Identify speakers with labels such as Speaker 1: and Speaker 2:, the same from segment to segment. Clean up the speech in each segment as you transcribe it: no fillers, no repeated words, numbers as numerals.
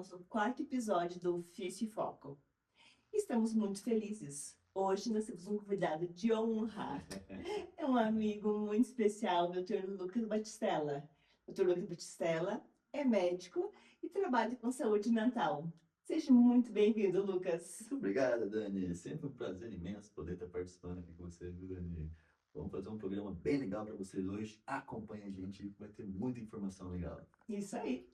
Speaker 1: nosso quarto episódio do Ofício e Foco. Estamos muito felizes. Hoje nós temos um convidado de honra. É um amigo muito especial, o Dr. Lucas Batistella. O Dr. Lucas Batistella é médico e trabalha com saúde mental. Seja muito bem-vindo, Lucas.
Speaker 2: Muito obrigado, Dani. É sempre um prazer imenso poder estar participando aqui com você, viu, Dani? Vamos fazer um programa bem legal para vocês hoje. Acompanhe a gente, vai ter muita informação legal.
Speaker 1: Isso aí.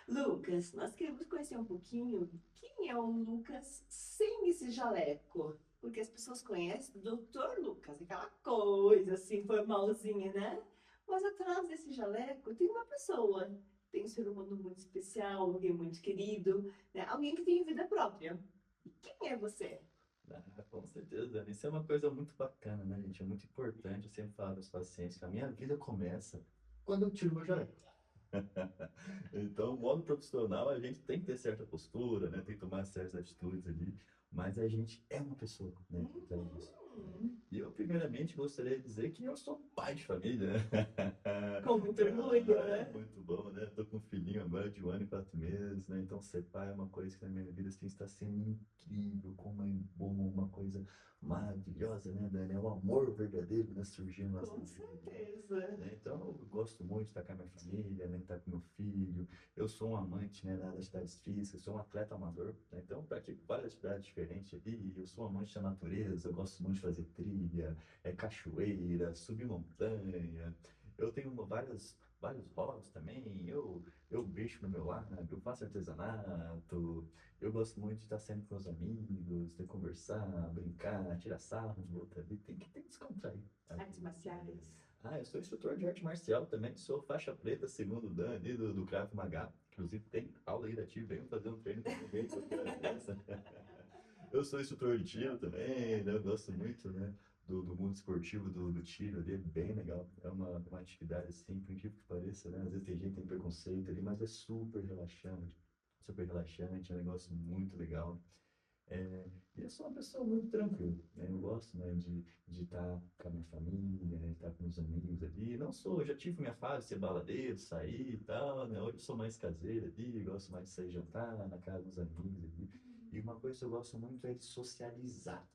Speaker 1: Lucas, nós queremos conhecer um pouquinho quem é o Lucas sem esse jaleco. Porque as pessoas conhecem o Dr. Lucas, aquela coisa assim, formalzinha, né? Mas atrás desse jaleco tem uma pessoa, tem um ser humano muito especial, alguém muito querido, né? Alguém que tem vida própria. E quem é você?
Speaker 2: Com certeza, Dani. Isso é uma coisa muito bacana, né, gente? É muito importante. Eu sempre falo para os pacientes que a minha vida começa quando eu tiro meu jaleco. Então, o modo profissional, a gente tem que ter certa postura, né? Tem que tomar certas atitudes ali, mas a gente é uma pessoa, né? Então, é isso. E eu, primeiramente, gostaria de dizer que eu sou pai de família, né?
Speaker 1: Com muito orgulho,
Speaker 2: É
Speaker 1: né?
Speaker 2: muito bom, né? Tô com um filhinho agora de 1 ano e 4 meses, né? Então, ser pai é uma coisa que na minha vida assim, está sendo incrível, como é bom, uma coisa maravilhosa, né, Dani? É um amor verdadeiro, né? Surgindo na nossa
Speaker 1: Com
Speaker 2: vida.
Speaker 1: certeza.
Speaker 2: Né? Então, eu gosto muito de estar com a minha família, né? Estar com meu filho. Eu sou um amante, né, das atividades físicas, sou um atleta amador, né? Então, pratico várias atividades diferentes ali. Eu sou um amante da natureza, eu gosto muito de fazer trilha, cachoeira, subir montanha. Eu tenho vários hobbies também. Eu mexo no meu lado, eu faço artesanato. Eu gosto muito de estar sempre com os amigos, de conversar, brincar, tirar sarro um do outro ali. Tem que descontrair.
Speaker 1: Artes marciais.
Speaker 2: Eu sou instrutor de arte marcial também, sou faixa preta, segundo Dan ali do Krav Maga. Inclusive tem aula aí da TIV, venho fazer um treino comigo qualquer hora dessa. Eu sou instrutor de tiro também, né? Eu gosto muito, né, do mundo esportivo do tiro ali, é bem legal. É uma atividade assim, por incrível que pareça, né? Às vezes tem gente que tem preconceito ali, mas é super relaxante, é um negócio muito legal. É, e eu sou uma pessoa muito tranquila, né? Eu gosto, né, de estar com a minha família, né, estar com os amigos ali. Não sou, já tive minha fase de ser baladeiro, sair e tal, né? Hoje eu sou mais caseiro ali, gosto mais de sair jantar na casa dos amigos ali. E uma coisa que eu gosto muito é de socializar.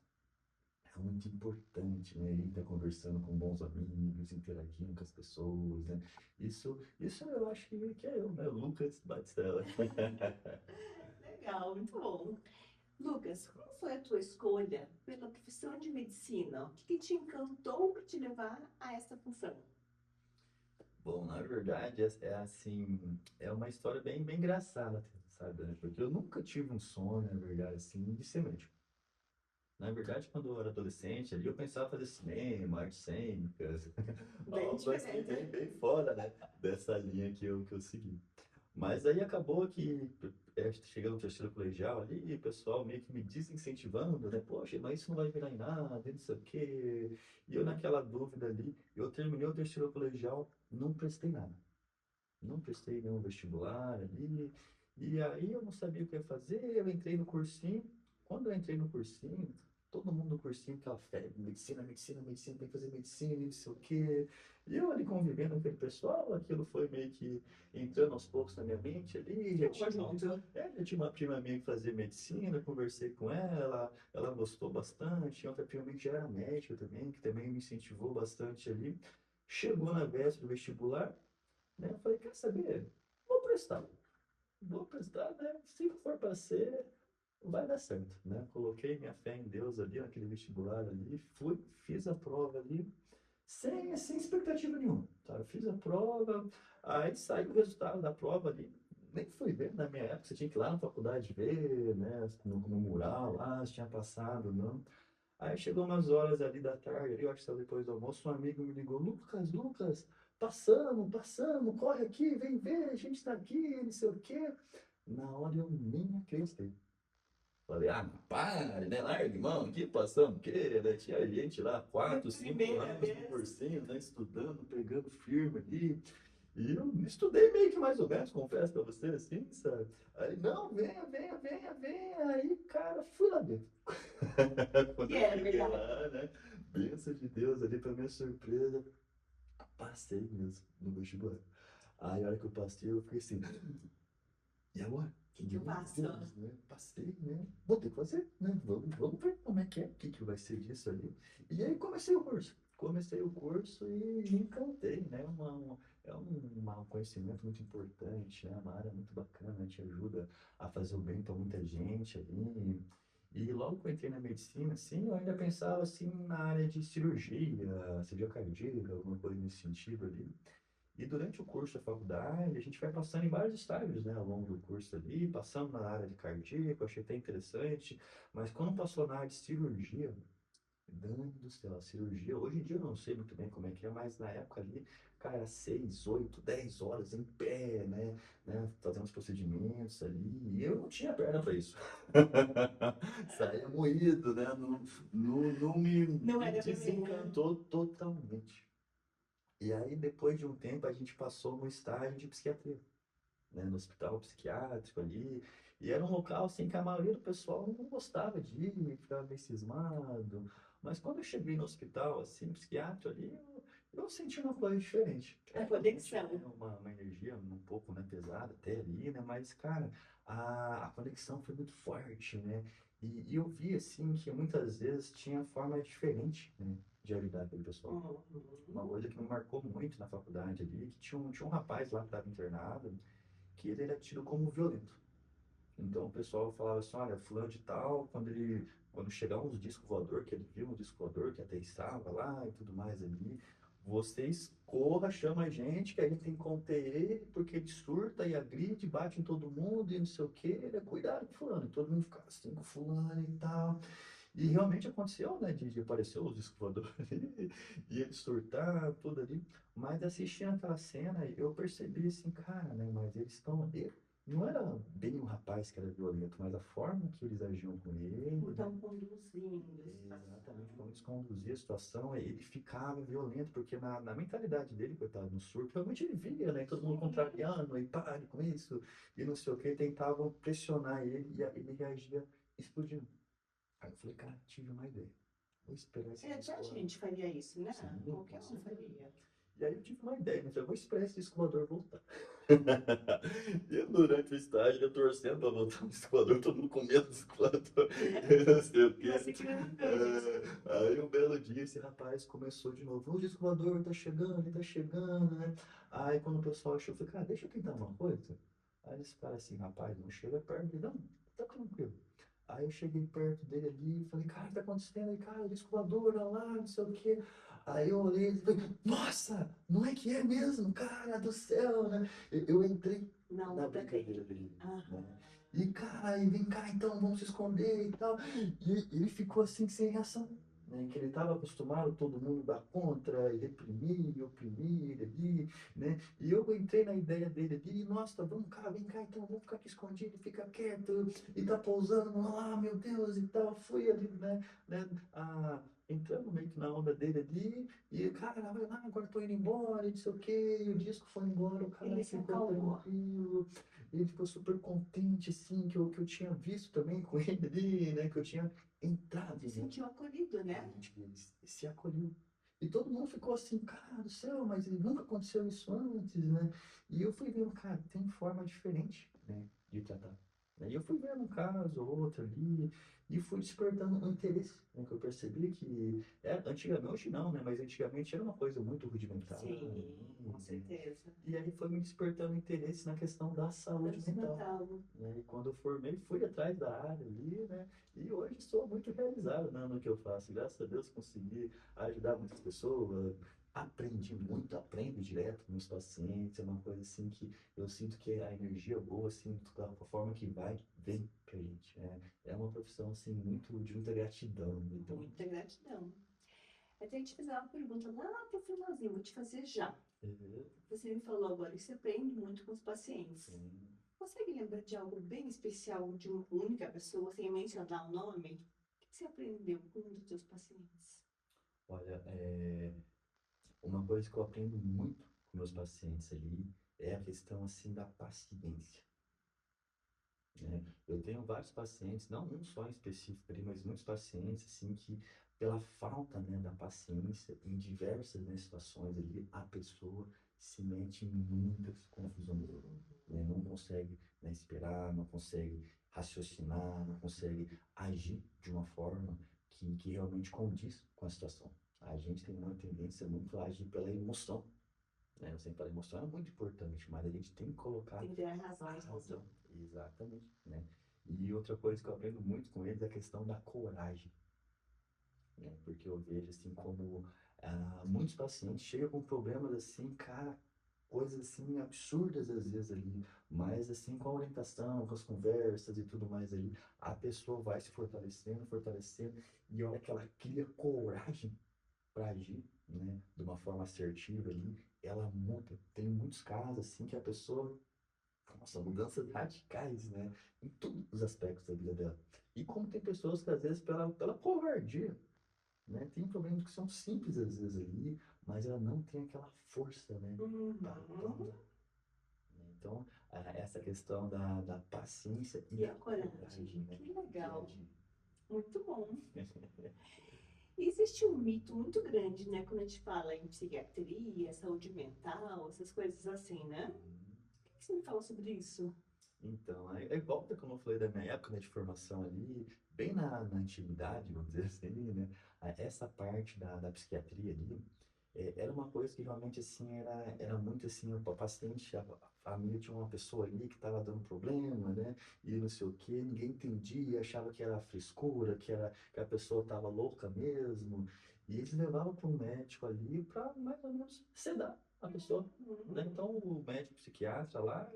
Speaker 2: É muito importante, né? Ir estar conversando com bons amigos, interagindo com as pessoas, né? Isso eu acho que é eu, né? O Lucas Batistella.
Speaker 1: Legal, muito bom. Lucas, qual foi a tua escolha pela profissão de medicina? O que te encantou para te levar a essa função?
Speaker 2: Bom, na verdade, é assim, é uma história bem engraçada, sabe, né? Porque eu nunca tive um sonho, na verdade, assim, de ser médico. Na verdade, quando eu era adolescente, ali eu pensava em fazer cinema, artes cênicas,
Speaker 1: Bem
Speaker 2: algo assim,
Speaker 1: diferente.
Speaker 2: bem fora, né? Dessa linha que eu segui. Mas aí acabou que, chegando no terceiro colegial ali, o pessoal meio que me desincentivando, né? Poxa, mas isso não vai virar em nada, e não sei o quê. E eu naquela dúvida ali, eu terminei o terceiro colegial, não prestei nada. Não prestei nenhum vestibular ali. E aí eu não sabia o que ia fazer, eu entrei no cursinho. Quando eu entrei no cursinho, todo mundo no cursinho, aquela febre, medicina, medicina, medicina, tem que fazer medicina, não sei o quê. E eu ali convivendo com aquele pessoal, aquilo foi meio que entrando aos poucos na minha mente ali.
Speaker 1: Vamos junto.
Speaker 2: Já tinha uma prima minha que fazia medicina, conversei com ela gostou bastante. Tinha outra prima minha que já era médica também, que também me incentivou bastante ali. Chegou na véspera do vestibular, né? Eu falei, quer saber? Vou prestar. Vou prestar, né? Se for para ser, vai dar certo, né? Coloquei minha fé em Deus ali, naquele vestibular ali, fui, fiz a prova ali, sem expectativa nenhuma, tá? Eu fiz a prova, aí saiu o resultado da prova ali, nem fui ver, na minha época você tinha que ir lá na faculdade ver, né? No mural lá, se tinha passado, não. Aí chegou umas horas ali da tarde, ali, eu acho que estava depois do almoço, um amigo me ligou, Lucas, passamos, corre aqui, vem ver, a gente está aqui, não sei o quê. Na hora eu nem acreditei. Falei, não para, né? Larga, mão, aqui passamos, o quê? Né? Tinha gente lá,
Speaker 1: De
Speaker 2: 4, 5
Speaker 1: primeira
Speaker 2: anos no
Speaker 1: vez.
Speaker 2: cursinho, né? Estudando, pegando firme ali. E eu estudei meio que mais ou menos, confesso pra você, assim, sabe? Aí, não, venha. Aí, cara, fui lá dentro. Quando
Speaker 1: Que
Speaker 2: eu
Speaker 1: é
Speaker 2: cheguei
Speaker 1: verdade.
Speaker 2: lá, né? Bênção de Deus ali, pra minha surpresa, passei mesmo no vestibular. Aí, a hora que eu passei, eu fiquei assim, e agora?
Speaker 1: Que eu
Speaker 2: Meu
Speaker 1: faço?
Speaker 2: Deus, né? Passei, né? Vou ter que fazer, né? Vamos ver como é, o que que vai ser disso ali. E aí comecei o curso. Comecei o curso e me encantei, né? É um conhecimento muito importante, né? Uma área muito bacana, te ajuda a fazer o bem para muita gente ali. E logo que eu entrei na medicina, assim, eu ainda pensava assim na área de cirurgia cardíaca, alguma coisa nesse sentido ali. E durante o curso da faculdade, a gente vai passando em vários estágios, né, ao longo do curso ali, passando na área de cardíaco, achei até interessante, mas quando passou na área de cirurgia, Dani do céu, a cirurgia, hoje em dia eu não sei muito bem como é que é, mas na época ali, cara, 6, 8, 10 horas em pé, fazendo os procedimentos ali, e eu não tinha perna para isso. Saía moído, né, não
Speaker 1: Não
Speaker 2: me
Speaker 1: era pra mim, né?
Speaker 2: desencantou totalmente. E aí, depois de um tempo, a gente passou no estágio de psiquiatria, né, no hospital psiquiátrico ali. E era um local assim que a maioria do pessoal não gostava de ir, ficava meio cismado. Mas quando eu cheguei no hospital, assim, psiquiátrico ali, eu senti uma coisa diferente.
Speaker 1: A
Speaker 2: É, realmente
Speaker 1: conexão.
Speaker 2: é uma energia um pouco, né, pesada até ali, né? Mas, cara, a conexão foi muito forte, né? E eu vi, assim, que muitas vezes tinha forma diferente, né, de ajudar aquele pessoal. Uma
Speaker 1: Uhum.
Speaker 2: coisa que me marcou muito na faculdade ali, que tinha um rapaz lá que estava internado, que ele era tido como violento. Então o pessoal falava assim, olha, fulano de tal, quando chegar uns discos voador, que ele viu um disco voador que aterrissava lá e tudo mais ali, vocês corra, chama a gente, que a gente tem que conter ele, porque ele surta e agride, bate em todo mundo e não sei o quê, cuidado com fulano. E todo mundo ficava assim com fulano e tal. E realmente aconteceu, né, de aparecer os discos voadores ali, e ele surtar, tudo ali. Mas assistindo aquela cena, eu percebi assim, cara, né, mas eles estão. Não era bem o rapaz que era violento, mas a forma que eles agiam com ele, né?
Speaker 1: Então, conduzindo a
Speaker 2: Exatamente,
Speaker 1: situação.
Speaker 2: como eles conduziam a situação, ele ficava violento, porque na mentalidade dele, coitado, no surto, realmente ele via, né? Todo mundo
Speaker 1: Sim.
Speaker 2: contrariando, e pare com isso, e não sei o que, tentavam pressionar ele, e ele reagia explodindo. Aí eu falei, cara, tive uma ideia. Vou esperar esse
Speaker 1: É, já a
Speaker 2: disco voador.
Speaker 1: gente faria isso, né?
Speaker 2: Sim,
Speaker 1: Qualquer
Speaker 2: com
Speaker 1: um
Speaker 2: certeza.
Speaker 1: faria.
Speaker 2: E aí eu tive uma ideia, né? Falei, vou esperar esse disco voador voltar. E durante o estágio, eu torcendo pra voltar no disco voador, todo mundo com medo do disco voador, e não sei o
Speaker 1: E
Speaker 2: quê.
Speaker 1: você criando disso.
Speaker 2: Aí um belo dia esse rapaz começou de novo, o disco voador tá chegando, ele tá chegando, né? Aí quando o pessoal achou, eu falei, cara, deixa eu tentar uma coisa. Aí eles falaram assim, rapaz, não chega perto dele, não, tá tranquilo. Aí eu cheguei perto dele ali e falei, cara, o que tá acontecendo aí, cara? Disco voador, olha lá, não sei o quê. Aí eu olhei e falei, nossa, não é que é mesmo, cara do céu, né? Eu entrei
Speaker 1: Na
Speaker 2: na
Speaker 1: onda
Speaker 2: brincadeira
Speaker 1: dele.
Speaker 2: dele, né?
Speaker 1: Aham.
Speaker 2: E, cara, e vem cá então, vamos se esconder e tal. E ele ficou assim, sem reação. Né, que ele estava acostumado todo mundo dar contra, e reprimir, e oprimir ali, né? E eu entrei na ideia dele ali, nossa, vamos cá, vem cá então, vamos ficar aqui escondido, fica quieto, e tá pousando lá, meu Deus, e tal. Fui ali, entrando meio que na onda dele ali, e cara, vai lá, agora tô indo embora, e não sei o quê, e o disco foi embora, o cara
Speaker 1: Ele se
Speaker 2: ficou
Speaker 1: acalmou.
Speaker 2: tranquilo, ele ficou super contente, assim, que eu tinha visto também com ele ali, né, que eu tinha entrado,
Speaker 1: Se
Speaker 2: né,
Speaker 1: sentiu acolhido,
Speaker 2: na
Speaker 1: né?
Speaker 2: mente deles, e se acolheu. E todo mundo ficou assim, cara do céu, mas nunca aconteceu isso antes, né? E eu fui vendo, cara, tem forma diferente, né, de tratar. E eu fui vendo um caso ou outro ali, e fui despertando um interesse, né, que eu percebi que, antigamente, hoje não, né, mas antigamente era uma coisa muito rudimentar,
Speaker 1: Sim, com
Speaker 2: né?
Speaker 1: certeza.
Speaker 2: E aí foi me despertando interesse na questão da saúde
Speaker 1: Saúde
Speaker 2: mental.
Speaker 1: mental.
Speaker 2: Né? E quando eu formei, fui atrás da área ali, né? E hoje sou muito realizado, né, no que eu faço. Graças a Deus consegui ajudar muitas pessoas. Aprendi muito, aprendo direto com meus pacientes. É uma coisa assim que eu sinto que a energia boa, assim, da forma que vai, vem pra gente. Né? É uma profissão, assim, muito, de muita gratidão. Né? Então,
Speaker 1: Muita gratidão. Eu tenho que te fazer uma pergunta lá pro finalzinho, vou te fazer já.
Speaker 2: uhum,
Speaker 1: Você me falou agora que você aprende muito com os pacientes.
Speaker 2: sim.
Speaker 1: Consegue lembrar de algo bem especial de uma única pessoa, sem mencionar o nome? O que você aprendeu com um dos seus pacientes?
Speaker 2: Olha, uma coisa que eu aprendo muito com meus pacientes ali é a questão assim da paciência, né? Eu tenho vários pacientes, não um só em específico ali, mas muitos pacientes assim que pela falta, né, da paciência em diversas, né, situações ali, a pessoa se mete em muitas confusões, né? Não consegue, né, esperar, não consegue raciocinar, não consegue agir de uma forma que realmente condiz com a situação. A gente tem uma tendência muito a agir pela emoção, né? Eu sempre falo, emoção é muito importante, mas a gente tem que colocar
Speaker 1: Tem que ter a
Speaker 2: a
Speaker 1: razão em tudo.
Speaker 2: razão. Exatamente, né? E outra coisa que eu aprendo muito com eles é a questão da coragem, né? Porque eu vejo assim como muitos pacientes chegam com problemas assim, cara, coisas assim absurdas às vezes ali, mas assim com a orientação, com as conversas e tudo mais ali, a pessoa vai se fortalecendo, fortalecendo, e a hora que ela cria coragem para agir, né, de uma forma assertiva ali, ela muda. Tem muitos casos assim que a pessoa, nossa, mudanças radicais, né, em todos os aspectos da vida dela. E como tem pessoas que às vezes pela covardia, né? Tem problemas que são simples às vezes ali, mas ela não tem aquela força, né? Pra
Speaker 1: Uhum.
Speaker 2: mudar, né? Então, essa questão da paciência e
Speaker 1: E
Speaker 2: da
Speaker 1: a coragem.
Speaker 2: coragem, né?
Speaker 1: Que
Speaker 2: De
Speaker 1: legal.
Speaker 2: agir.
Speaker 1: Muito bom. E existe um mito muito grande, né, quando a gente fala em psiquiatria, saúde mental, essas coisas assim, né?
Speaker 2: Uhum.
Speaker 1: O que você me fala sobre isso?
Speaker 2: Então, é volta, como eu falei, da minha época, né, de formação ali, bem na antiguidade, vamos dizer assim, né? Essa parte da psiquiatria ali, era uma coisa que realmente, assim, era muito, assim, o paciente, a família tinha uma pessoa ali que estava dando problema, né? E não sei o quê, ninguém entendia, achava que era frescura, que a pessoa estava louca mesmo. E eles levavam para um médico ali para, mais ou menos, sedar a pessoa,
Speaker 1: Uhum.
Speaker 2: né? Então, o médico psiquiatra lá,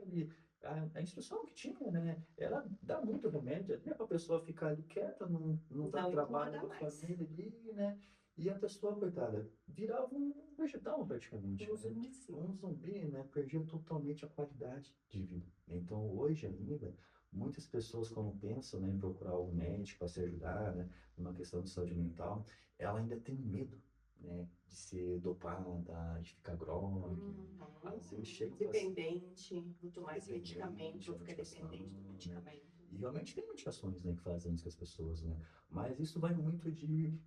Speaker 2: a instrução que tinha, né, era dar muito remédio, até para a pessoa ficar ali quieta, não dar
Speaker 1: Não
Speaker 2: trabalho
Speaker 1: incomoda
Speaker 2: para a
Speaker 1: mais.
Speaker 2: família ali, né? E a pessoa, coitada, virava um vegetal praticamente,
Speaker 1: Um
Speaker 2: né?
Speaker 1: zumbizinho.
Speaker 2: Um zumbi, né? Perdia totalmente a qualidade de vida. Então, hoje ainda, muitas pessoas, quando pensam, né, em procurar um médico para se ajudar, né, numa questão de saúde mental, ela ainda tem medo, né, de ser dopada, de ficar grogue. Às vezes chega um paciente
Speaker 1: Dependente, vou tomar esse medicamento,
Speaker 2: dependente
Speaker 1: vou
Speaker 2: da
Speaker 1: ficar
Speaker 2: medicação,
Speaker 1: dependente do
Speaker 2: né?
Speaker 1: medicamento.
Speaker 2: E realmente tem medicações, né, que fazem isso com as pessoas, né? Mas isso vai muito de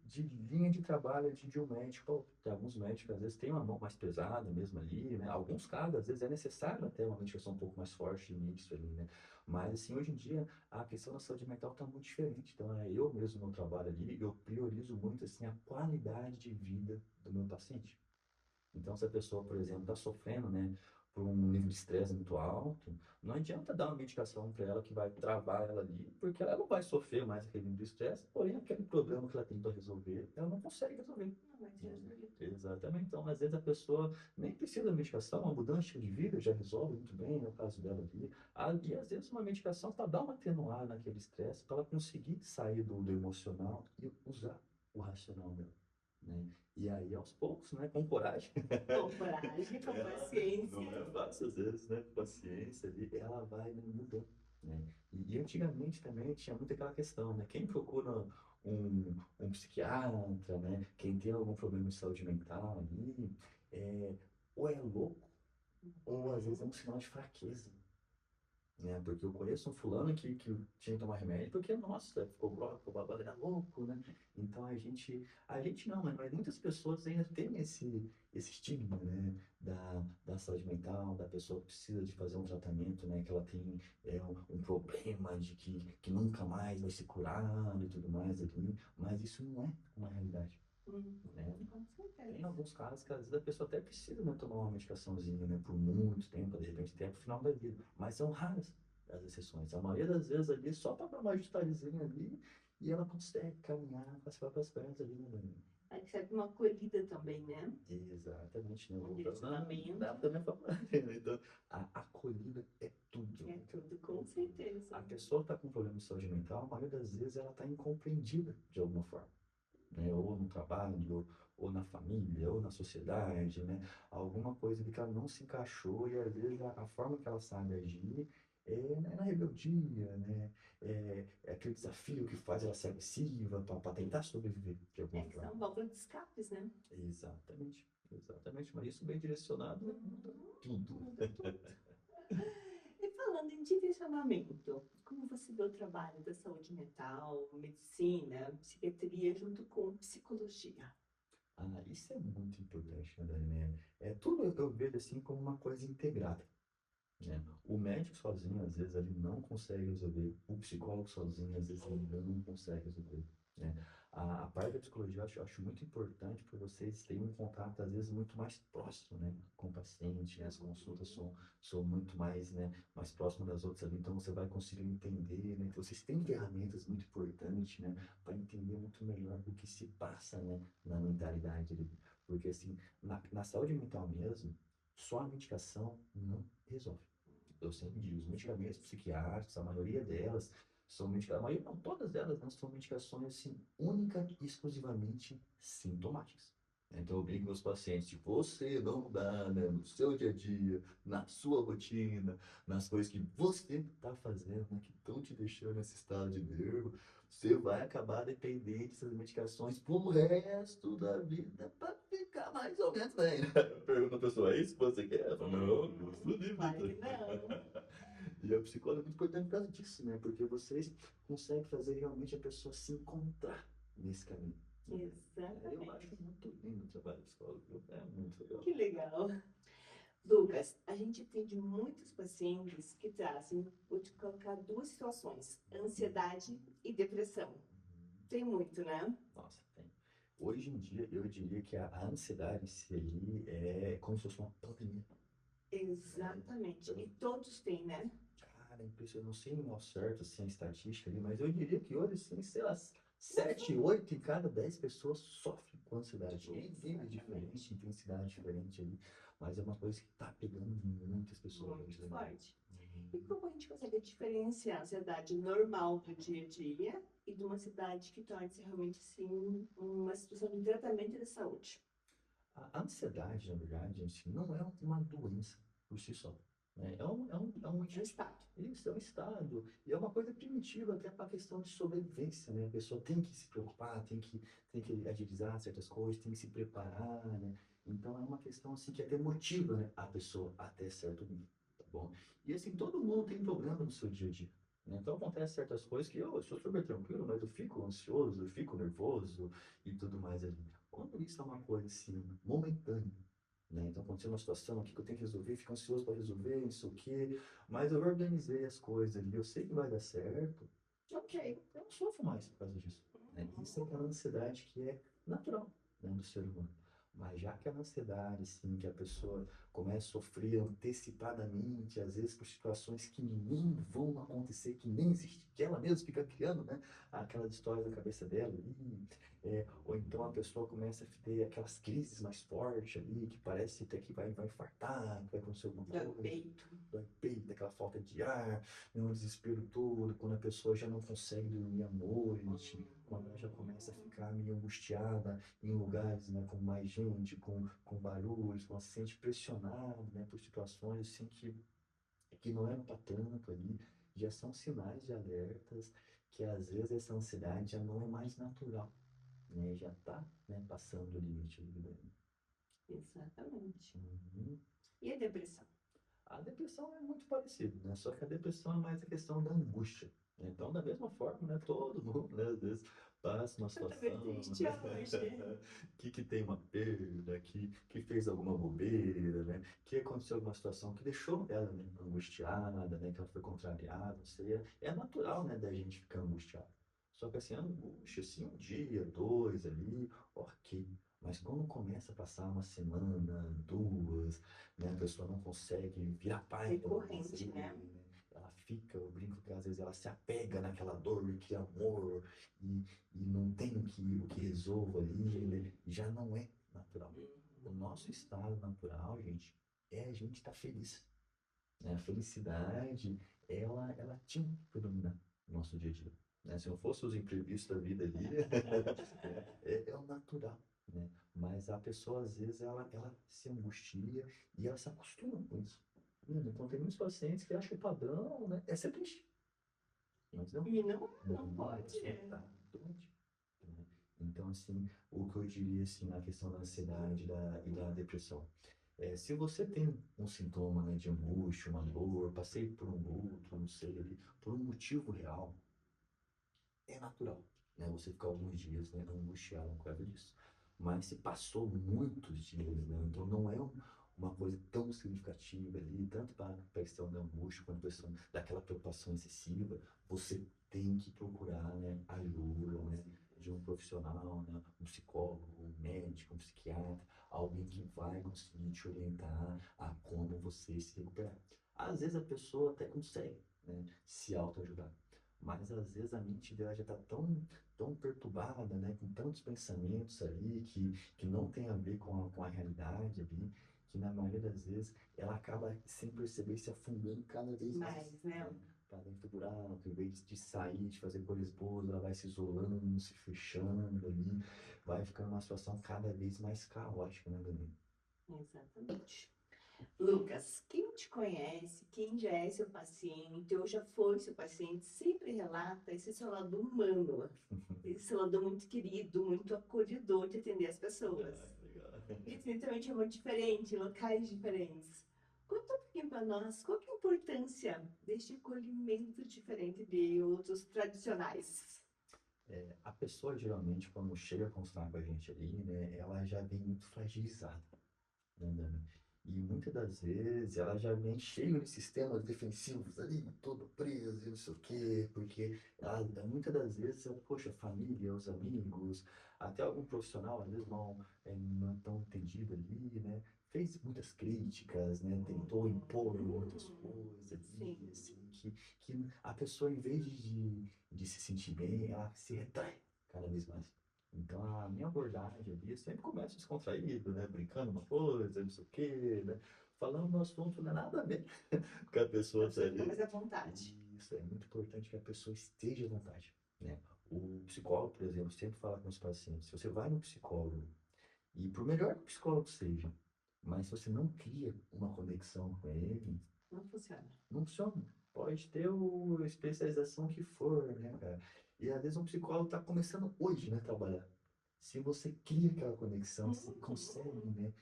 Speaker 2: linha de trabalho de um médico. Pô, tem alguns médicos, às vezes, têm uma mão mais pesada mesmo ali, né? Alguns casos, às vezes, é necessário até uma medicação um pouco mais forte no início ali, né? Mas, assim, hoje em dia, a questão da saúde mental está muito diferente. Então, eu mesmo no trabalho ali, eu priorizo muito, assim, a qualidade de vida do meu paciente. Então, se a pessoa, por exemplo, está sofrendo, né, por um nível de estresse muito alto, não adianta dar uma medicação para ela que vai travar ela ali, porque ela não vai sofrer mais aquele nível de estresse, porém, aquele problema que ela tem para resolver, ela não consegue resolver,
Speaker 1: Não, mas
Speaker 2: né?
Speaker 1: resolve tudo.
Speaker 2: Exatamente. Então, às vezes a pessoa nem precisa da medicação, uma mudança de estilo de vida já resolve muito bem, no caso dela ali. E às vezes uma medicação para dar uma atenuada naquele estresse, para ela conseguir sair do emocional e usar o racional dela, né? E aí, aos poucos, né, com coragem,
Speaker 1: Com coragem, com
Speaker 2: ela
Speaker 1: paciência.
Speaker 2: não é fácil às vezes, né, com paciência ali, ela vai, né, mudando, né? E antigamente também tinha muito aquela questão, né, quem procura um psiquiatra, né, quem tem algum problema de saúde mental ali, é, ou é louco, ou às vezes é um sinal de fraqueza, né? Porque eu conheço um fulano que tinha que tomar remédio porque, nossa, ficou grogue, ficou babado, era louco, né? Então a gente não, mas muitas pessoas ainda têm esse estigma, né? Da saúde mental, da pessoa que precisa de fazer um tratamento, né? Que ela tem um problema de que nunca mais vai se curar e tudo mais ali, mas isso não é uma realidade, né?
Speaker 1: Com
Speaker 2: Tem
Speaker 1: certeza.
Speaker 2: alguns casos que às vezes a pessoa até precisa, né, tomar uma medicaçãozinha, né, por muito tempo, de repente até pro final da vida. Mas são raras as exceções. A maioria das vezes ali só para dar uma ajustadezinha ali e ela consegue caminhar com as próprias pernas ali, né, Dani?
Speaker 1: Aí recebe uma acolhida também, né?
Speaker 2: Exatamente, né?
Speaker 1: Um
Speaker 2: Voltando
Speaker 1: direcionamento.
Speaker 2: da minha faculdade, né? Então, a acolhida é tudo.
Speaker 1: É tudo, com
Speaker 2: É tudo.
Speaker 1: certeza.
Speaker 2: A pessoa que está com problema de saúde mental, a maioria das vezes ela está incompreendida de alguma forma, né? Ou no trabalho, ou na família, ou na sociedade, né? Alguma coisa ali que ela não se encaixou e às vezes a forma que ela sabe agir na rebeldia, né? É aquele desafio que faz ela ser agressiva para tentar sobreviver de alguma
Speaker 1: É que
Speaker 2: forma.
Speaker 1: são válvulas de escapes, né?
Speaker 2: Exatamente, exatamente. Mas isso bem direcionado muda tudo.
Speaker 1: Muda tudo. E falando em direcionamento, como você vê o trabalho da saúde mental, medicina, psiquiatria junto com psicologia?
Speaker 2: Ah, isso é muito importante, né, Dani? Tudo eu vejo assim como uma coisa integrada, né? O médico sozinho, às vezes, ele não consegue resolver. O psicólogo sozinho, às vezes, ele não consegue resolver, né? A parte da psicologia eu acho muito importante para vocês terem um contato, às vezes, muito mais próximo, né? Com o paciente, né? As consultas são muito mais, né? Mais próximas das outras ali, então você vai conseguir entender, né? Então, vocês têm ferramentas muito importantes, né? Para entender muito melhor o que se passa, né? Na mentalidade ali. Porque, assim, na saúde mental mesmo, só a medicação não resolve. Eu sempre digo, os medicamentos psiquiátricos, a maioria delas são medicações, a maioria, não, todas elas, né, são medicações, assim, única e exclusivamente sintomáticas. Então, eu brinco com meus pacientes, se você não mudar, né, no seu dia a dia, na sua rotina, nas coisas que você está fazendo, né, que estão te deixando nesse estado de nervo, você vai acabar dependente dessas medicações pro resto da vida para ficar mais ou menos bem, né? Pergunta a pessoa, é isso que você quer? Eu falo, não, Deus do
Speaker 1: Claro que
Speaker 2: livre.
Speaker 1: não.
Speaker 2: E a psicóloga é muito importante por causa disso, né? Porque vocês conseguem fazer realmente a pessoa se encontrar nesse caminho, né? Eu acho
Speaker 1: Exatamente.
Speaker 2: muito lindo o trabalho do psicólogo, viu? É muito legal.
Speaker 1: Que legal. Lucas, a gente atende muitos pacientes que trazem, vou te colocar duas situações, ansiedade e depressão. Tem muito, né?
Speaker 2: Nossa, tem. Hoje em dia, eu diria que a ansiedade em si ali é como se fosse uma pandemia, né?
Speaker 1: Exatamente.
Speaker 2: Eu,
Speaker 1: E todos têm, né?
Speaker 2: cara, impressionante, eu não sei ao certo assim, a estatística ali, mas eu diria que hoje, assim, sei lá, 7, 8 em cada 10 pessoas sofrem com ansiedade. Em níveis
Speaker 1: Exatamente.
Speaker 2: diferentes, intensidade diferente ali, mas é uma coisa que tá pegando muitas pessoas
Speaker 1: Muito
Speaker 2: hoje, né?
Speaker 1: forte. E como a gente consegue diferenciar a ansiedade normal do dia a dia e de uma ansiedade que torna-se realmente, assim, uma situação de tratamento de saúde?
Speaker 2: A ansiedade, na verdade, assim, não é uma doença por si só, né?
Speaker 1: É um estado.
Speaker 2: Isso é um estado, e é uma coisa primitiva até para a questão de sobrevivência, né? A pessoa tem que se preocupar, tem que agilizar certas coisas, tem que se preparar, né? Então é uma questão assim que até motiva, né, a pessoa até certo nível, tá bom? E assim, todo mundo tem problema no seu dia a dia, né? Então acontece certas coisas que eu sou super tranquilo, mas eu fico ansioso, eu fico nervoso e tudo mais ali. Quando isso é uma coisa assim, momentânea, né? Então aconteceu uma situação aqui que eu tenho que resolver, fico ansioso para resolver, isso aqui, mas eu organizei as coisas ali, eu sei que vai dar certo, ok, eu não sofro mais por causa disso, né? Isso é aquela ansiedade que é natural, né, do ser humano. Mas já que a ansiedade, assim, que a pessoa começa a sofrer antecipadamente, às vezes por situações que nem vão acontecer, que nem existem, que ela mesma fica criando, né? Aquelas histórias na cabeça dela, ou então a pessoa começa a ter aquelas crises mais fortes ali, que parece até que vai infartar, que vai acontecer alguma
Speaker 1: Do
Speaker 2: coisa,
Speaker 1: peito.
Speaker 2: dói o peito, aquela falta de ar, né, um desespero todo, quando a pessoa já não consegue dormir à noite, quando ela já começa a ficar meio angustiada em lugares, né, com mais gente, com barulhos, quando ela se sente pressionada, né, por situações assim que não eram para tanto ali, já são sinais de alertas que às vezes essa ansiedade já não é mais natural, né? Já está, né, passando o limite ali, né?
Speaker 1: Exatamente.
Speaker 2: Uhum.
Speaker 1: E a depressão?
Speaker 2: A depressão é muito parecida, né? Só que a depressão é mais a questão da angústia, né? Então, da mesma forma, né? Todo mundo, né? Às vezes passa uma
Speaker 1: Eu também
Speaker 2: situação,
Speaker 1: triste hoje.
Speaker 2: que tem uma perda, que fez alguma bobeira, né? Que aconteceu alguma situação que deixou ela, né, angustiada, né? Que ela foi contrariada, não sei. É natural, né? Da gente ficar angustiado. Só que assim, a angústia, assim, um dia, dois ali, ok. Mas quando começa a passar uma semana, duas, né? A pessoa não consegue virar página, vamos
Speaker 1: Recorrente,
Speaker 2: dizer,
Speaker 1: né?
Speaker 2: né? Ela fica, eu brinco que às vezes ela se apega naquela dor e que amor e, e não tem o que resolva ali, né? Já não é natural. O nosso estado natural, gente, é a gente estar feliz, né? A felicidade, ela tinha que predominar no nosso dia a dia, né? Se não fosse os imprevistos da vida ali, é o natural, né? Mas a pessoa, às vezes, ela se angustia e ela se acostuma com isso. Então, tem muitos pacientes que acham que o padrão, né, é ser triste. Mas não,
Speaker 1: E não, não
Speaker 2: a
Speaker 1: pode.
Speaker 2: pessoa está doente, né? Então, assim, o que eu diria, assim, na questão da ansiedade e da depressão, se você tem um sintoma, né, de angústia, uma dor, passei por um luto, não sei, ali, por um motivo real, é natural, né, você ficar alguns dias, né, angustiado por causa disso. mas se passou muitos dias, né? Então não é uma coisa tão significativa ali, tanto para a questão da angústia quanto a questão daquela preocupação excessiva, você tem que procurar, né, ajuda, né, de um profissional, né, um psicólogo, um médico, um psiquiatra, alguém que vai conseguir te orientar a como você se recuperar. Às vezes a pessoa até consegue, né, se autoajudar, mas às vezes a mente dela já está tão perturbada, né, com tantos pensamentos ali que não tem a ver com a realidade ali, que na maioria das vezes ela acaba sem perceber se afundando cada vez mais,
Speaker 1: Mas, né?
Speaker 2: né, para dentro do buraco, em vez de sair, de fazer coisas boas, ela vai se isolando, se fechando ali, vai ficando uma situação cada vez mais caótica, né, Dani?
Speaker 1: Exatamente. Lucas, quem te conhece, quem já é seu paciente ou já foi seu paciente, sempre relata esse seu lado humano, esse seu lado muito querido, muito acolhedor de atender as pessoas.
Speaker 2: Legal.
Speaker 1: Definitivamente é muito diferente, locais diferentes. Conta um pouquinho para nós, qual que é a importância deste acolhimento diferente de outros tradicionais?
Speaker 2: A pessoa geralmente, quando chega a consultar com a gente ali, né, ela já vem muito fragilizada, né, Dani? E muitas das vezes ela já vem cheio de sistemas defensivos ali, todo preso e não sei o quê, porque muitas das vezes, poxa, a família, os amigos, até algum profissional, às vezes não é tão entendido ali, né? Fez muitas críticas, né? Tentou impor muitas coisas ali,
Speaker 1: Sim.
Speaker 2: assim, que a pessoa, em vez de se sentir bem, ela se retrai cada vez mais. Então, a minha abordagem ali, eu sempre começo descontraído, né? Brincando uma coisa, não sei o quê, né? Falando no assunto, não é nada a ver com a
Speaker 1: A
Speaker 2: pessoa tá
Speaker 1: pessoa fica
Speaker 2: ali.
Speaker 1: mais à vontade.
Speaker 2: Isso é muito importante que a pessoa esteja à vontade, né? O psicólogo, por exemplo, sempre fala com os pacientes, se você vai no psicólogo, e por melhor que o psicólogo seja, mas se você não cria uma conexão com ele,
Speaker 1: Não funciona.
Speaker 2: não funciona. Pode ter a especialização que for, né, cara? E às vezes um psicólogo está começando hoje, né, a trabalhar. Se você cria aquela conexão, se consegue, né,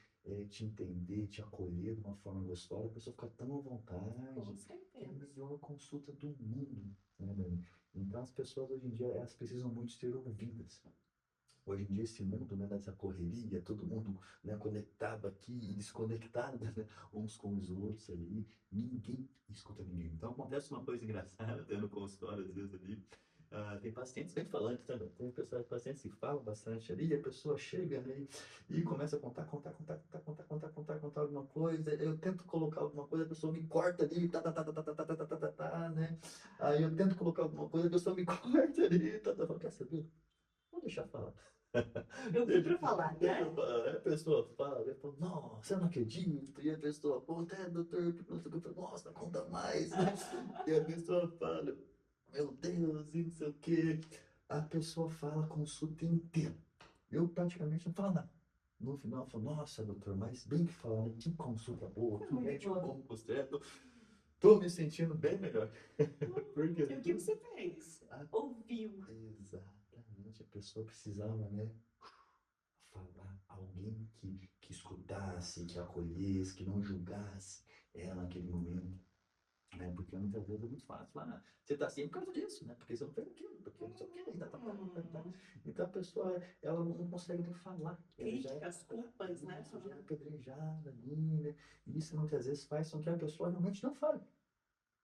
Speaker 2: te entender, te acolher de uma forma gostosa, a pessoa fica tão à
Speaker 1: Com
Speaker 2: vontade, que é a
Speaker 1: certeza.
Speaker 2: melhor consulta do mundo, né, Dani? Então as pessoas hoje em dia, elas precisam muito ser ouvidas. Hoje em dia, esse mundo, né, dessa correria, todo mundo, né, conectado aqui e desconectado, né, uns com os outros ali, ninguém escuta ninguém. Então, acontece uma coisa engraçada, até no consultório, às vezes ali, tem pacientes bem falantes também, tem pessoas, pacientes que falam bastante ali, e a pessoa chega, né, e começa a contar alguma coisa, eu tento colocar alguma coisa, a pessoa me corta ali, né, aí eu tento colocar alguma coisa, a pessoa me corta ali, quer saber? Vou deixar falar.
Speaker 1: Eu vim
Speaker 2: Deixa,
Speaker 1: para falar,
Speaker 2: deixa
Speaker 1: né?
Speaker 2: eu falar. Aí a pessoa fala, eu falo, nossa, eu não acredito. E a pessoa, pô, até doutor, que não sei o que, eu falo, nossa, conta mais, né? E a pessoa fala, meu Deus, e não sei o que. A pessoa fala a consulta inteira. Eu praticamente não falo nada. No final, eu falo, nossa, doutor, mas bem que fala, né? Que consulta boa,
Speaker 1: Foi
Speaker 2: que
Speaker 1: muito
Speaker 2: médico
Speaker 1: boa.
Speaker 2: bom que você é. Tô me sentindo bem melhor. Porque
Speaker 1: E o que você fez?
Speaker 2: a-
Speaker 1: Ouviu.
Speaker 2: exatamente, a pessoa precisava, né? Falar, alguém que escutasse, que acolhesse, que não julgasse ela naquele momento, né? Porque muitas vezes é muito fácil falar, "Ah, você tá assim por causa disso, né? Porque você não fez aquilo, porque não sei o que, tá. Então a pessoa, ela não consegue nem falar, ela já é,
Speaker 1: Críticas, culpas, né?
Speaker 2: isso, já é apedrejada ali, né? E isso muitas vezes faz com que a pessoa realmente não fale.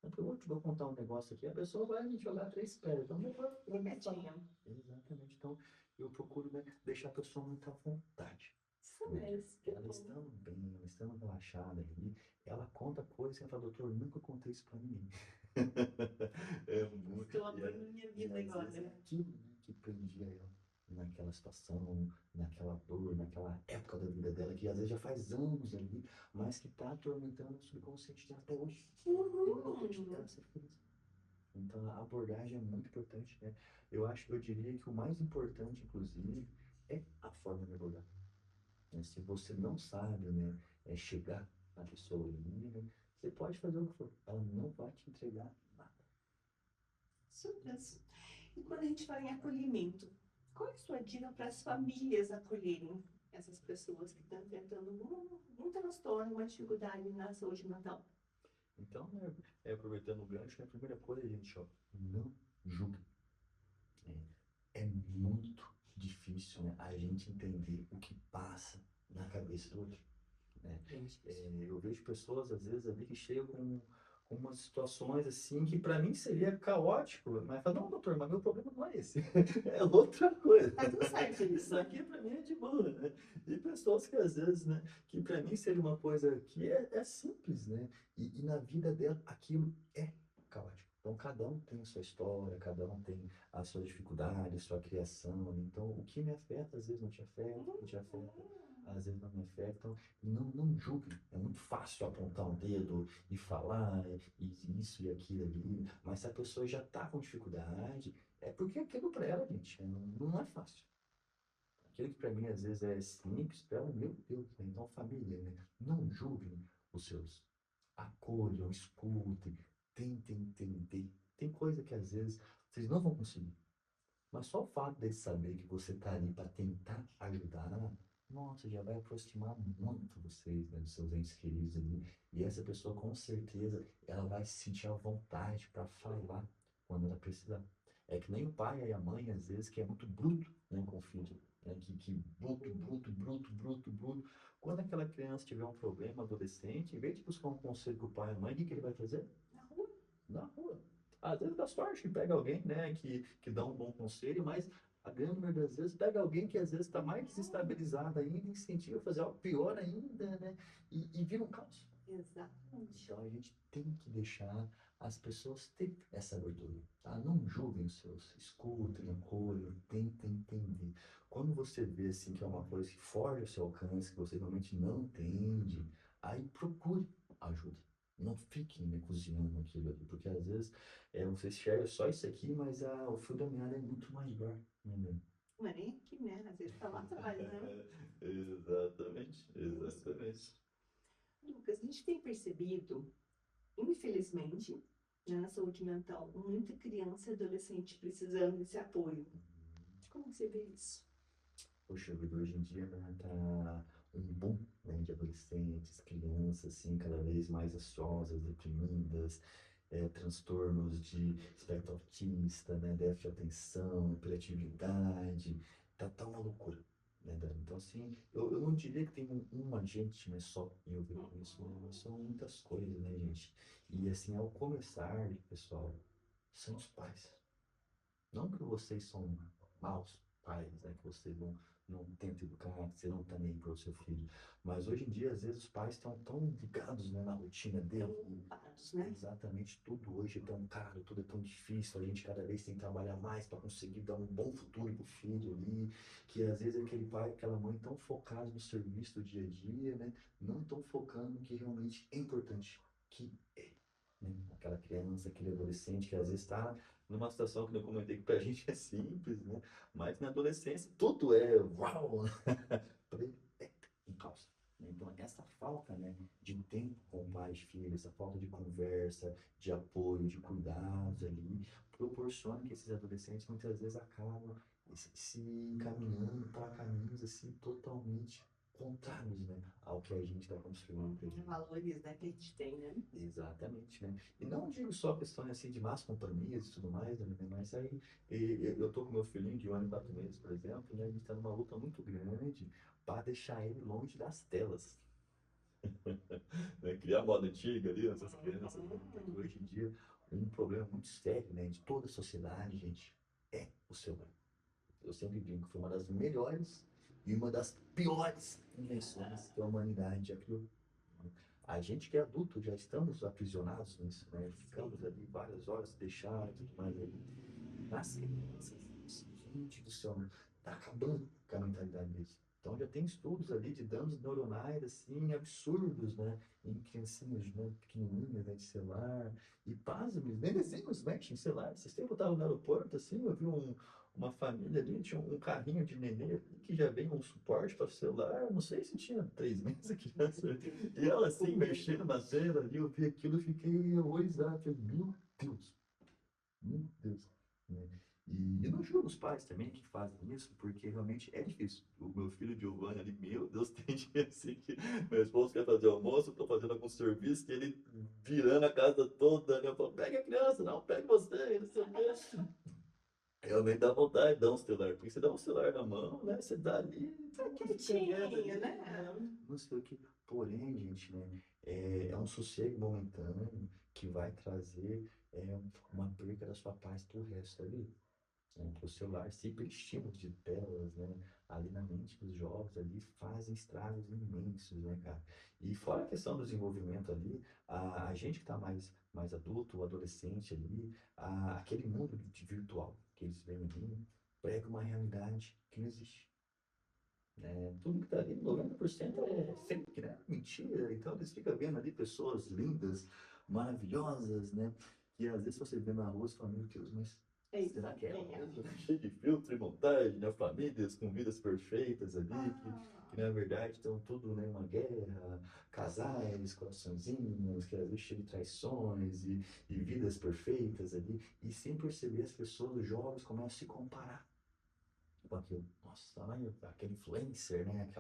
Speaker 2: Então, eu vou contar um negócio aqui, a pessoa vai me jogar três pedras, então eu vou falar.
Speaker 1: Quietinha.
Speaker 2: Exatamente, então eu procuro, né, deixar a pessoa muito à vontade,
Speaker 1: Isso
Speaker 2: né?
Speaker 1: mesmo. Que
Speaker 2: Ela
Speaker 1: bom.
Speaker 2: estando bem, ela estando relaxada ali, ela conta coisas que ela fala, doutor, eu nunca contei isso pra ninguém. É muito,
Speaker 1: Estou abrindo minha
Speaker 2: e
Speaker 1: vida
Speaker 2: às vezes é
Speaker 1: agora.
Speaker 2: aquilo, né, que prendia ela naquela situação, naquela dor, naquela época da vida dela, que às vezes já faz anos ali, mas que está atormentando o subconsciente dela até hoje. E não deixa ela
Speaker 1: Uhum.
Speaker 2: ser feliz. Então a abordagem é muito importante, né? Eu acho que eu diria que o mais importante, inclusive, é a forma de abordar, né? Se você não sabe, né, chegar na pessoa ali, né, você pode fazer o que for, ela não vai te entregar nada.
Speaker 1: Isso mesmo. E quando a gente fala em acolhimento, qual é a sua dica para as famílias acolherem essas pessoas que estão enfrentando um transtorno, uma dificuldade na saúde mental?
Speaker 2: Então, né, aproveitando o gancho, né, a primeira coisa, gente, ó, não julgue. É muito difícil, né, a gente entender o que passa na cabeça do outro, né? Eu vejo pessoas, às vezes, ali que chegam com umas situações assim que para mim seria caótico, mas fala, não, doutor, mas meu problema não é esse, é outra coisa.
Speaker 1: Tá tudo certo
Speaker 2: Isso
Speaker 1: isso.
Speaker 2: aqui para mim é de boa, né? E pessoas que às vezes, né, que para mim seria uma coisa que é simples, né? E na vida dela aquilo é caótico. Então cada um tem a sua história, cada um tem a sua dificuldade, a sua criação. Então o que me afeta às vezes não te afeta, o que te afeta às vezes não me afeta. Então, não julgue. É muito fácil apontar um dedo e falar e isso e aquilo ali. Mas se a pessoa já está com dificuldade, é porque aquilo para ela, gente, não é fácil. Aquilo que para mim às vezes é simples, para ela, meu Deus, né? Então família, né? Não julguem os seus. Acolham, escutem, tentem entender. Tem coisa que às vezes vocês não vão conseguir. Mas só o fato de saber que você está ali para tentar ajudar, nossa, já vai aproximar muito vocês, né, dos seus entes queridos ali. E essa pessoa, com certeza, ela vai se sentir à vontade para falar quando ela precisar. É que nem o pai e a mãe, às vezes, que é muito bruto, né, com o filho. Né, que bruto, bruto, bruto, bruto, bruto. Quando aquela criança tiver um problema, adolescente, em vez de buscar um conselho com o pai e a mãe, o que que ele vai fazer?
Speaker 1: Na rua.
Speaker 2: Na rua. Às vezes dá sorte que pega alguém, né, que dá um bom conselho, mas a grande maioria das vezes pega alguém que às vezes está mais desestabilizado ainda, incentiva a fazer algo pior ainda, né, e vira um caos.
Speaker 1: Exatamente.
Speaker 2: Então a gente tem que deixar as pessoas ter essa abertura, tá? Não julguem os seus, escutem, acolham, tentem entender. Quando você vê assim que é uma coisa que foge ao seu alcance, que você realmente não entende, aí procure ajuda. Não fiquem, né, cozinhando aquilo ali, porque às vezes você enxerga só isso aqui, mas o fio da meada é muito maior, né?
Speaker 1: Não é nem aqui, né? Às vezes tá lá trabalhando.
Speaker 2: Exatamente,
Speaker 1: Isso.
Speaker 2: exatamente.
Speaker 1: Lucas, a gente tem percebido, infelizmente, né, na saúde mental, muita criança e adolescente precisando desse apoio. Como que você vê isso?
Speaker 2: Poxa vida, hoje em dia, né, tá um boom, né, de adolescentes, crianças, assim, cada vez mais ansiosas, deprimidas, transtornos de espectro autista, né, déficit de atenção, hiperatividade, tá uma loucura, né, Dani? Então, assim, eu não diria que tem um agente, né, só envolvido com isso, né, mas são muitas coisas, né, gente? E, assim, ao começar, pessoal, são os pais. Não que vocês são maus pais, né? Que vocês não tentam educar, que você não está nem para o seu filho. Mas hoje em dia, às vezes, os pais estão tão ligados, né, na rotina dele.
Speaker 1: Preocupados, né?
Speaker 2: Exatamente, tudo hoje é tão caro, tudo é tão difícil. A gente cada vez tem que trabalhar mais para conseguir dar um bom futuro para o filho ali. Que às vezes aquele pai, aquela mãe tão focados no serviço do dia a dia, né? Não estão focando no que realmente é importante, que é, né? Aquela criança, aquele adolescente que às vezes está numa situação que eu comentei que pra gente é simples, né? Mas na adolescência tudo é uau, pra ele é um caos. Né? Então essa falta, né, de tempo com pais e filhos, essa falta de conversa, de apoio, de cuidados ali, proporciona que esses adolescentes muitas vezes acabam se encaminhando para caminhos assim totalmente contrários, né, ao que a gente está construindo pra gente.
Speaker 1: Valores, né, que a gente tem, né?
Speaker 2: Exatamente, né? E não digo só questões assim de más companhias e tudo mais, né? Mas aí eu tô com meu filhinho de 1 ano e 4 meses, por exemplo, né? A gente tá numa luta muito grande para deixar ele longe das telas, né? Criar moda antiga ali, essas crianças, né? Porque hoje em dia um problema muito sério, né? De toda a sociedade, gente, é o celular. Eu sempre digo que foi uma das melhores e uma das piores invenções que a humanidade já criou. A gente que é adulto já estamos aprisionados nisso, né? Ficamos ali várias horas deixados, tudo mais ali. Nas crianças, gente do céu, né? Tá acabando com a mentalidade deles. Então já tem estudos ali de danos neuronais assim absurdos, né? Em criancinhas, né? Pequenininhas, né? De celular. E pasmem, nem desenhos mexem em celular. Vocês têm botado no aeroporto assim, eu vi uma família ali, tinha um carrinho de nenê ali, que já vem um suporte para celular, não sei se tinha 3 meses a criança, e ela assim, mexendo na tela ali, eu vi aquilo e fiquei horrorizado, falei, meu Deus, né? E não julgo os pais também que fazem isso, porque realmente é difícil. O meu filho Giovanni ali, meu Deus, tem dia assim que meu esposo quer fazer almoço, eu tô fazendo algum serviço, que ele virando a casa toda, né? Eu falo, pega a criança, não, pega você, não sei o quê. Realmente dá vontade de dar um celular, porque você dá um celular na mão, né? Você dá ali,
Speaker 1: Tá
Speaker 2: você fica vendo
Speaker 1: quietinho,
Speaker 2: ali, né?
Speaker 1: né?
Speaker 2: Não sei o que. Porém, gente, né? É um sossego momentâneo que vai trazer uma perca da sua paz pro resto ali. Né? O celular, sempre estímulo de telas, né? Ali na mente dos jovens ali fazem estragos imensos, né, cara? E fora a questão do desenvolvimento ali, a gente que está mais adulto, o adolescente ali, aquele mundo de virtual que eles veem ali, prega uma realidade que não existe. Né? Tudo que está ali, 90% é fake, né? Mentira. Então eles ficam vendo ali pessoas lindas, maravilhosas, né? Que às vezes você vê na rua e fala, meu Deus, mas
Speaker 1: É isso,
Speaker 2: será que é ela
Speaker 1: quem é?
Speaker 2: mesmo? Cheio de filtro e montagem, né? Famílias com vidas perfeitas ali,
Speaker 1: Ah,
Speaker 2: que na verdade estão tudo, né, uma guerra, casais, coraçõezinhos, que às vezes cheios de traições e vidas perfeitas ali. E sem perceber, as pessoas, os jovens, começam a se comparar com aquilo. Nossa, olha, aquele influencer, né?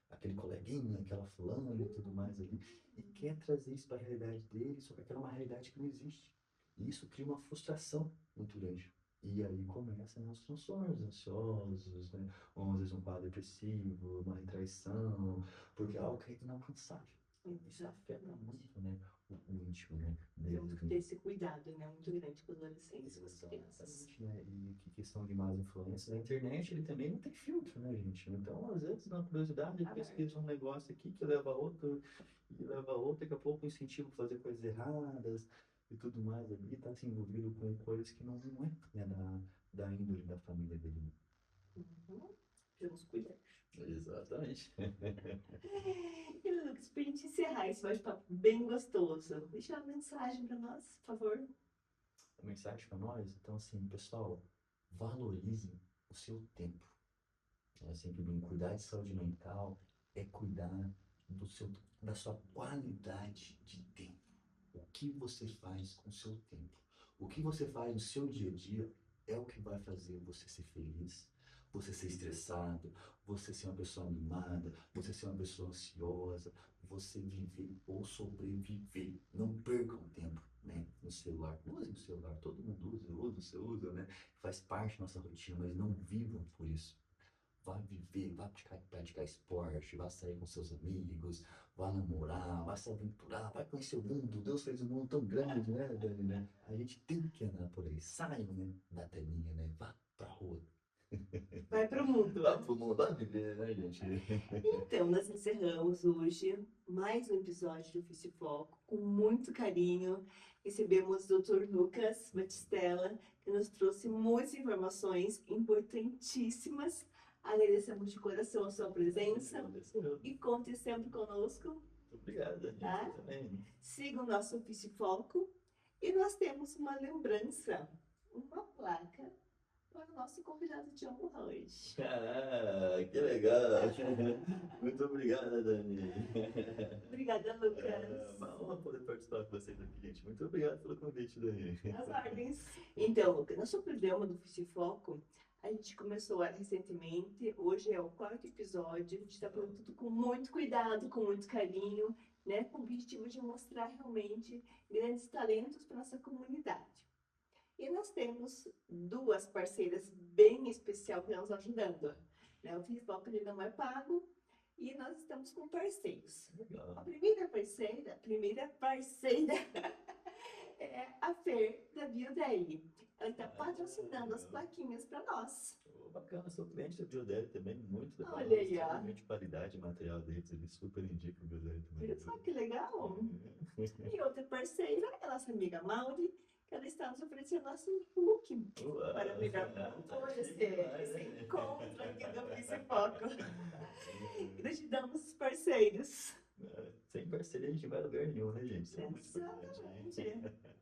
Speaker 2: Aquele coleguinha, aquela fulana e tudo mais ali. E quer trazer isso para a realidade dele, só que aquela é uma realidade que não existe. E isso cria uma frustração muito grande. E aí começam os transtornos ansiosos, né? Ou às vezes um quadro depressivo, uma retraição, porque é algo que é inalcançável. Isso afeta
Speaker 1: exatamente.
Speaker 2: muito, né? O íntimo, né?
Speaker 1: Temos
Speaker 2: Deles,
Speaker 1: que
Speaker 2: né?
Speaker 1: ter esse cuidado, né? Muito grande com os adolescentes, com as crianças.
Speaker 2: Exatamente, né? E que questão de más influências, a internet ele também não tem filtro, né, gente? Então, às vezes, na curiosidade, ele pesquisa um negócio aqui que leva a outro, e leva a outro, daqui a pouco incentivo a fazer coisas erradas e tudo mais ali, está se envolvido com coisas que não é, né, da índole da família dele.
Speaker 1: Uhum. Temos cuidado.
Speaker 2: Exatamente.
Speaker 1: E Lucas, para a gente encerrar esse bate-papo bem gostoso, deixa uma mensagem para nós, por favor.
Speaker 2: A mensagem para nós, então, assim, pessoal, valorizem o seu tempo. É sempre bem, cuidar de saúde mental é cuidar do seu, da sua qualidade de tempo. O que você faz com o seu tempo? O que você faz no seu dia a dia é o que vai fazer você ser feliz, você ser estressado, você ser uma pessoa animada, você ser uma pessoa ansiosa, você viver ou sobreviver. Não percam tempo, né, no celular. Use o celular, todo mundo usa, você usa, né? Faz parte da nossa rotina, mas não vivam por isso. Vai viver, vai praticar esporte, vai sair com seus amigos, vai namorar, vai se aventurar, vai conhecer o mundo. Deus fez um mundo tão grande, né, Dani, né? A gente tem que andar por aí. Sai, né, da telinha, né? Vá pra rua.
Speaker 1: Vai para o mundo.
Speaker 2: Vá pro mundo, vá viver, né, gente?
Speaker 1: Então, nós encerramos hoje mais um episódio do Ofício Foco, com muito carinho. Recebemos o Dr. Lucas Batistella, que nos trouxe muitas informações importantíssimas. Agradecemos de coração a sua presença e conte sempre conosco,
Speaker 2: Obrigado, Dani.
Speaker 1: tá?
Speaker 2: Você também.
Speaker 1: Siga o nosso Ofício Foco e nós temos uma lembrança, uma placa para o nosso convidado de honra hoje.
Speaker 2: Ah, que legal. Muito obrigado, Dani.
Speaker 1: Obrigada,
Speaker 2: É
Speaker 1: Lucas.
Speaker 2: uma honra poder participar com vocês aqui, gente. Muito obrigado pelo convite, Dani.
Speaker 1: As ordens. Então, Lucas, nosso programa do Foco, a gente começou recentemente, hoje é o quarto episódio, a gente está fazendo tudo com muito cuidado, com muito carinho, né, com o objetivo de mostrar realmente grandes talentos para nossa comunidade. E nós temos duas parceiras bem especiais que nos ajudando, né, o Foco ele não é pago, e nós estamos com parceiros.
Speaker 2: Legal.
Speaker 1: A primeira parceira é a Fer da Biodelli. Ela está patrocinando as plaquinhas para nós.
Speaker 2: Oh, bacana, sou cliente da Biodelli também, muito legal.
Speaker 1: Olha aí, ó.
Speaker 2: Extremamente qualidade material deles, eles super indicam o Biodelli também.
Speaker 1: Viu só que legal?
Speaker 2: É.
Speaker 1: E outra parceira é a nossa amiga Mauri, que ela está nos oferecendo nosso look
Speaker 2: Uau,
Speaker 1: para melhor compor esse encontro aqui do Foco. Gratidão aos parceiros.
Speaker 2: Sem parceria a gente não vai a lugar nenhum, né, gente? Isso é muito importante.
Speaker 1: Exatamente.